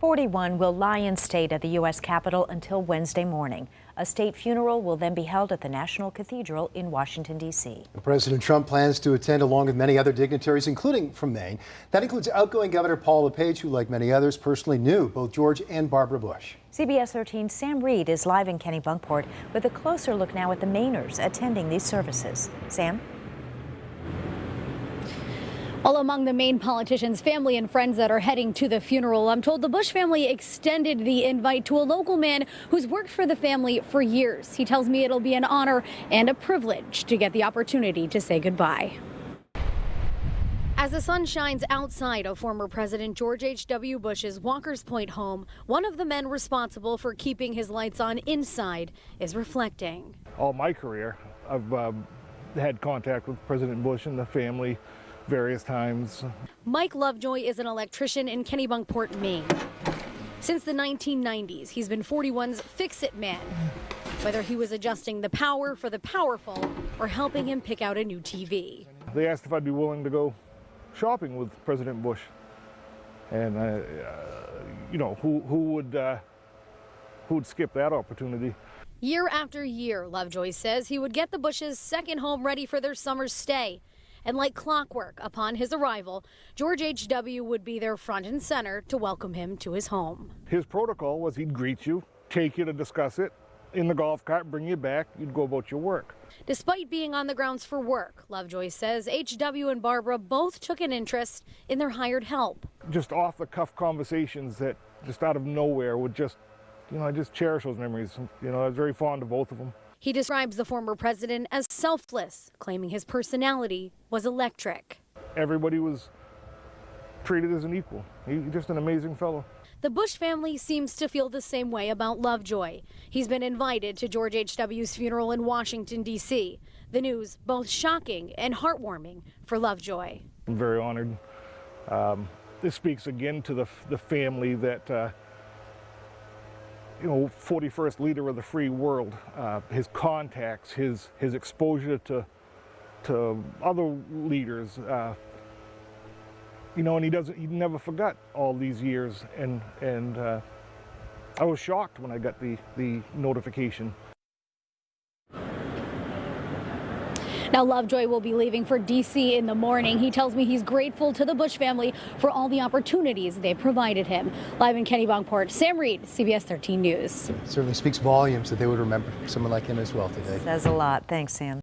41 will lie in state at the U.S. Capitol until Wednesday morning. A state funeral will then be held at the National Cathedral in Washington, D.C. President Trump plans to attend along with many other dignitaries, including from Maine. That includes outgoing Governor Paul LePage, who, like many others, personally knew both George and Barbara Bush. CBS 13's Sam Reed is live in Kennebunkport with a closer look now at the Mainers attending these services. Sam? All among the Maine politicians, family and friends that are heading to the funeral, I'm told the Bush family extended the invite to a local man who's worked for the family for years. He tells me it'll be an honor and a privilege to get the opportunity to say goodbye. As the sun shines outside of former President George H.W. Bush's Walker's Point home, one of the men responsible for keeping his lights on inside is reflecting. All my career, I've had contact with President Bush and the family various times. Mike Lovejoy is an electrician in Kennebunkport, Maine. Since the 1990s, he's been 41's fix-it man, whether he was adjusting the power for the powerful or helping him pick out a new TV. They asked if I'd be willing to go shopping with President Bush, and you know, who would skip that opportunity? Year after year, Lovejoy says he would get the Bushes' second home ready for their summer stay. And like clockwork, upon his arrival, George H.W. would be there front and center to welcome him to his home. His protocol was he'd greet you, take you to discuss it, in the golf cart, bring you back, you'd go about your work. Despite being on the grounds for work, Lovejoy says H.W. and Barbara both took an interest in their hired help. Just off-the-cuff conversations that just out of nowhere would just, you know, I just cherish those memories. You know, I was very fond of both of them. He describes the former president as selfless, claiming his personality was electric. Everybody was treated as an equal. He's just an amazing fellow. The Bush family seems to feel the same way about Lovejoy. He's been invited to George H.W.'s funeral in Washington, D.C. The news both shocking and heartwarming for Lovejoy. I'm very honored. This speaks again to the family that you know, 41st leader of the free world, his contacts, his exposure to other leaders, you know, and he never forgot all these years, and I was shocked when I got the notification. Now, Lovejoy will be leaving for D.C. in the morning. He tells me he's grateful to the Bush family for all the opportunities they provided him. Live in Kennebunkport, Sam Reed, CBS 13 News. It certainly speaks volumes that they would remember someone like him as well today. Says a lot. Thanks, Sam.